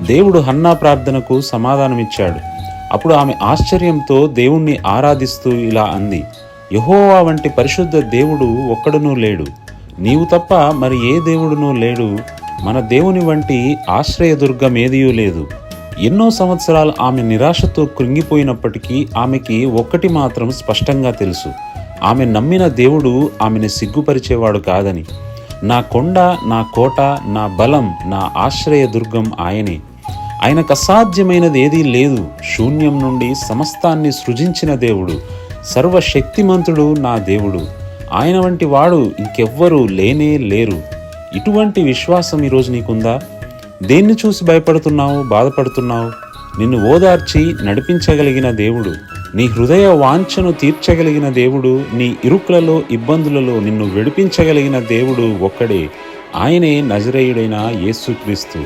దేవుడు హన్నా ప్రార్థనకు సమాధానమిచ్చాడు. అప్పుడు ఆమె ఆశ్చర్యంతో దేవుణ్ణి ఆరాధిస్తూ ఇలా అంది, యెహోవా వంటి పరిశుద్ధ దేవుడు ఒక్కడునూ లేడు, నీవు తప్ప మరి ఏ దేవుడునూ లేడు, మన దేవుని వంటి ఆశ్రయదుర్గమేదియూ లేదు. ఎన్నో సంవత్సరాలు ఆమె నిరాశతో కృంగిపోయినప్పటికీ ఆమెకి ఒక్కటి మాత్రం స్పష్టంగా తెలుసు, ఆమె నమ్మిన దేవుడు ఆమెను సిగ్గుపరిచేవాడు కాదని. నా కొండ, నా కోట, నా బలం, నా ఆశ్రయదుర్గం ఆయనే. ఆయనకు అసాధ్యమైనది ఏదీ లేదు. శూన్యం నుండి సమస్తాన్ని సృజించిన దేవుడు, సర్వశక్తిమంతుడు నా దేవుడు. ఆయన వంటి వాడు ఇంకెవ్వరూ లేనే లేరు. ఇటువంటి విశ్వాసం ఈరోజు నీకుందా? దేన్ని చూసి భయపడుతున్నావు, బాధపడుతున్నావు? నిన్ను ఓదార్చి నడిపించగలిగిన దేవుడు, నీ హృదయ వాంఛను తీర్చగలిగిన దేవుడు, నీ ఇరుకులలో, ఇబ్బందులలో నిన్ను విడిపించగలిగిన దేవుడు ఒక్కడే. ఆయనే నజరేయుడైన యేసుక్రీస్తు.